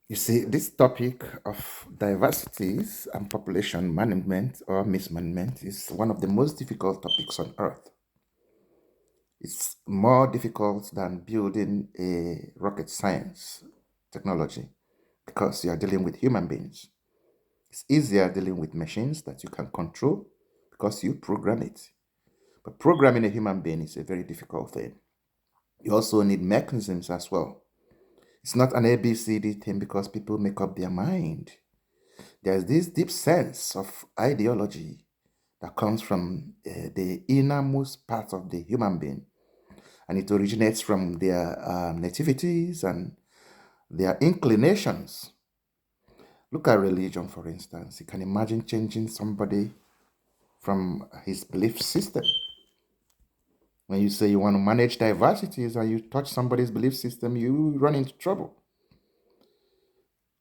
You see, this topic of diversities and population management or mismanagement is one of the most difficult topics on earth. It's more difficult than building a rocket science technology because you are dealing with human beings. It's easier dealing with machines that you can control because you program it. But programming a human being is a very difficult thing. You also need mechanisms as well. It's not an ABCD thing because people make up their mind. There's this deep sense of ideology that comes from the innermost part of the human being, and it originates from their nativities and their inclinations. Look at religion, for instance. You can imagine changing somebody from his belief system. When you say you want to manage diversities and you touch somebody's belief system, you run into trouble.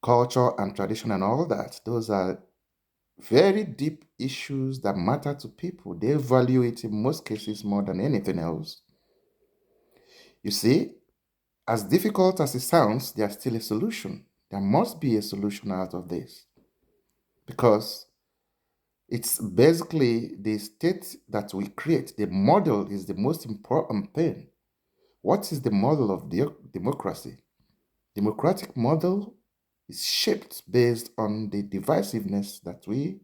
Culture and tradition and all that, those are very deep issues that matter to people. They value it in most cases more than anything else. You see, as difficult as it sounds, there's still a solution. There must be a solution out of this because it's basically the state that we create. The model is the most important thing. What is the model of democracy? Democratic model is shaped based on the divisiveness that we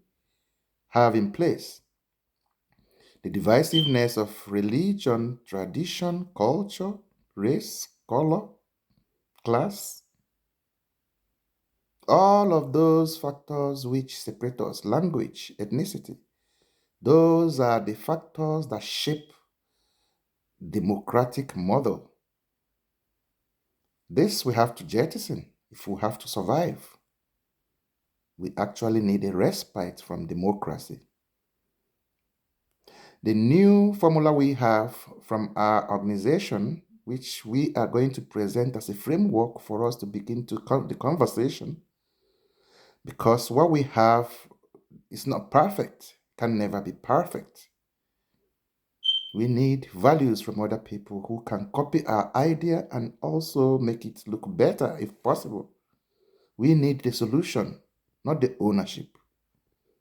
have in place. The divisiveness of religion, tradition, culture, race, color, class, all of those factors which separate us, language, ethnicity, those are the factors that shape democratic model. This we have to jettison if we have to survive. We actually need a respite from democracy. The new formula we have from our organization, which we are going to present as a framework for us to begin to the conversation, because what we have is not perfect, can never be perfect. We need values from other people who can copy our idea and also make it look better if possible. We need the solution, not the ownership,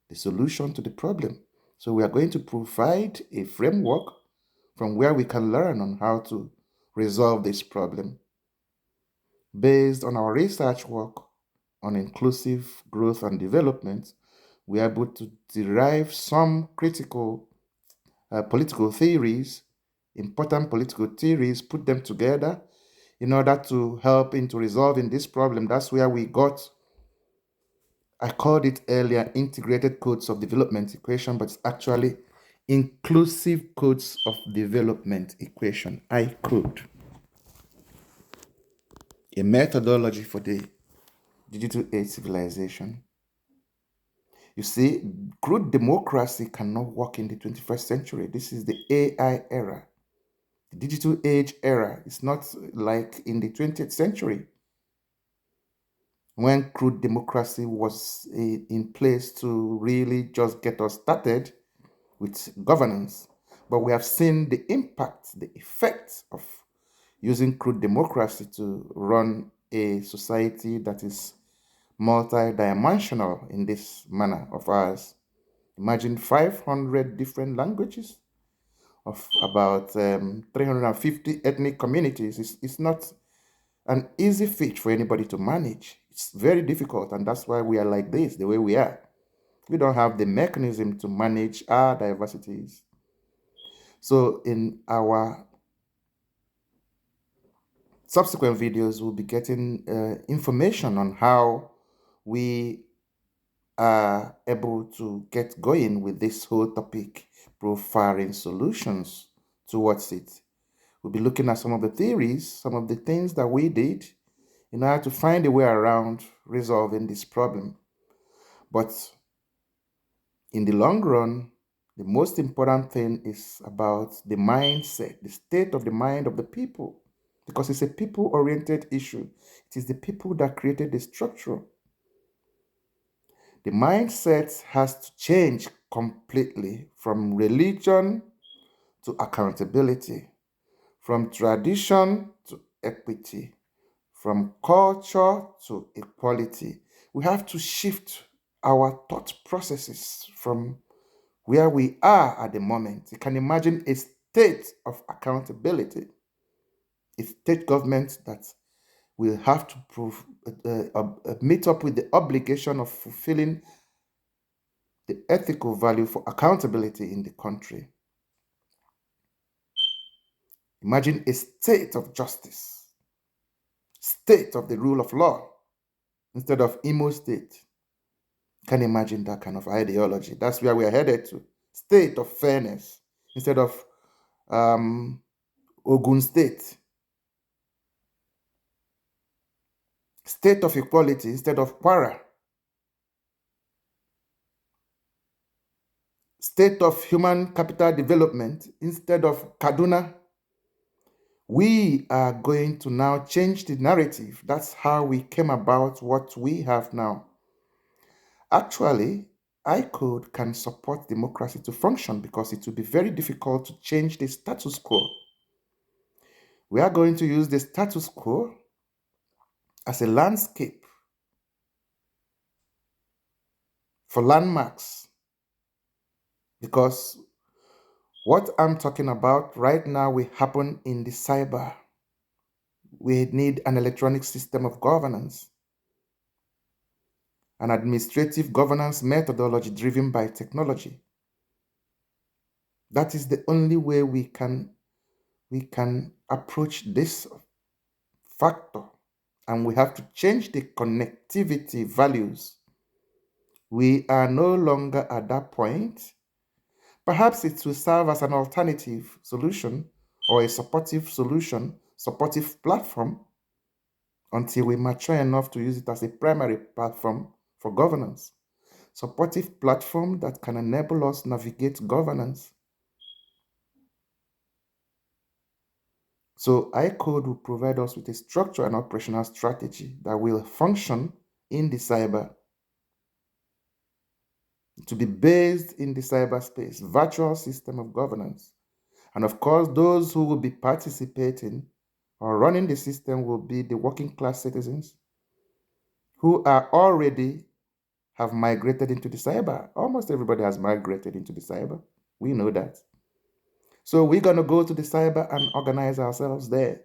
the solution to the problem. So we are going to provide a framework from where we can learn on how to resolve this problem. Based on our research work on inclusive growth and development, we are able to derive some critical political theories, important political theories, put them together in order to help into resolving this problem. That's where we got, I called it earlier, integrated codes of development equation, but it's actually inclusive codes of development equation, ICODE, a methodology for the digital age civilization. You see, crude democracy cannot work in the 21st century. This is the AI era. The digital age era is not like in the 20th century when crude democracy was in place to really just get us started with governance. But we have seen the impact, the effects of using crude democracy to run a society that is multi-dimensional in this manner of ours. Imagine 500 different languages of about 350 ethnic communities. It's not an easy feat for anybody to manage. It's very difficult, and that's why we are like this, the way we are. We don't have the mechanism to manage our diversities. So, in our subsequent videos, we'll be getting information on how we are able to get going with this whole topic, profiling solutions towards it. We'll be looking at some of the theories, some of the things that we did in order to find a way around resolving this problem. But in the long run, the most important thing is about the mindset, the state of the mind of the people, because it's a people oriented issue. It is the people that created the structure. The mindset has to change completely from religion to accountability, from tradition to equity, from culture to equality. We have to shift our thought processes from where we are at the moment. You can imagine a state of accountability, a state government that will have to meet up with the obligation of fulfilling the ethical value for accountability in the country. Imagine a state of justice, state of the rule of law instead of Imo State. Can you imagine that kind of ideology? That's where we are headed to. State of fairness instead of Ogun State. State of equality instead of Kwara. State of human capital development instead of Kaduna. We are going to now change the narrative. That's how we came about what we have now. Actually, ICODE can support democracy to function because it will be very difficult to change the status quo. We are going to use the status quo as a landscape for landmarks, because what I'm talking about right now will happen in the cyber. We need an electronic system of governance, an administrative governance methodology driven by technology. That is the only way we can approach this factor, and we have to change the connectivity values. We are no longer at that point. Perhaps it will serve as an alternative solution or a supportive solution, supportive platform, until we mature enough to use it as a primary platform for governance. Supportive platform that can enable us navigate governance. So ICODE will provide us with a structure and operational strategy that will function in the cyber, to be based in the cyberspace, virtual system of governance. And of course, those who will be participating or running the system will be the working class citizens who are already have migrated into the cyber. Almost everybody has migrated into the cyber. We know that. So we're going to go to the cyber and organize ourselves there.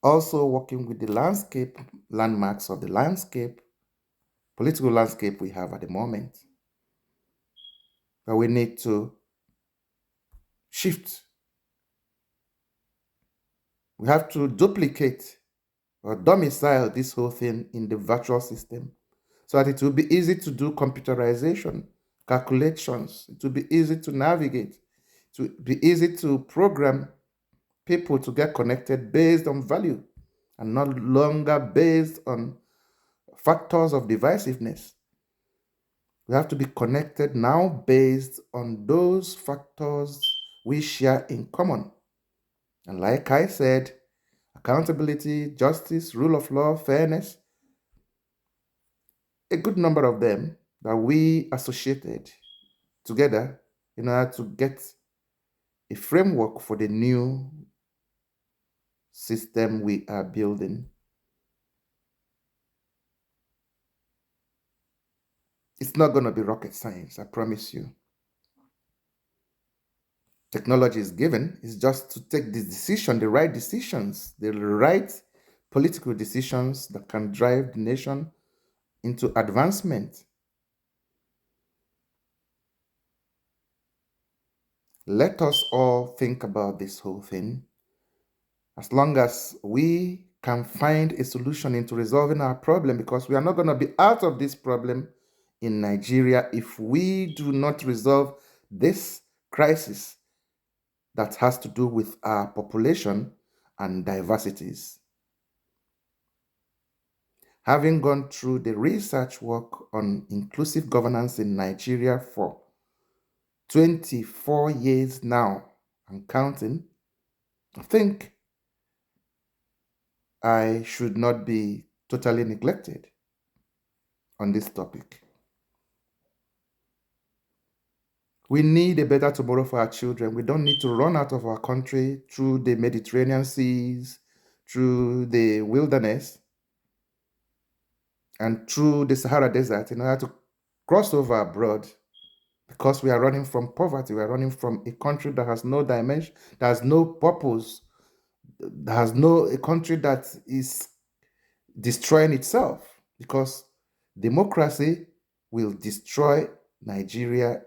Also working with the landscape, landmarks of the landscape, political landscape we have at the moment. But we need to shift. We have to duplicate or domicile this whole thing in the virtual system so that it will be easy to do computerization, calculations. It will be easy to navigate. It will be easy to program people to get connected based on value and not longer based on factors of divisiveness. We have to be connected now based on those factors we share in common. And like I said, accountability, justice, rule of law, fairness, a good number of them that we associated together in order to get a framework for the new system we are building. It's not going to be rocket science, I promise you. Technology is given, it's just to take the decision, the right decisions, the right political decisions that can drive the nation into advancement. Let us all think about this whole thing. As long as we can find a solution into resolving our problem, because we are not going to be out of this problem in Nigeria if we do not resolve this crisis that has to do with our population and diversities. Having gone through the research work on inclusive governance in Nigeria for 24 years now and counting, I think I should not be totally neglected on this topic. We need a better tomorrow for our children. We don't need to run out of our country through the Mediterranean seas, through the wilderness, and through the Sahara Desert in order to cross over abroad, because we are running from poverty. We are running from a country that has no dimension, that has no purpose, that has no a country that is destroying itself, because democracy will destroy Nigeria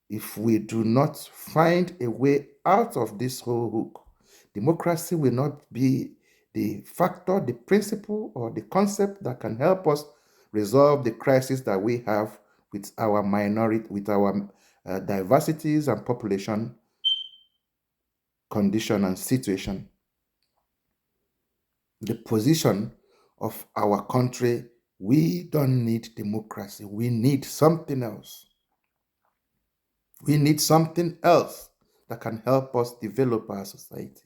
if we do not find a way out of this whole hook. Democracy will not be the factor, the principle, or the concept that can help us resolve the crisis that we have with our minority, with our diversities and population condition and situation. The position of our country, we don't need democracy. We need something else. We need something else that can help us develop our society.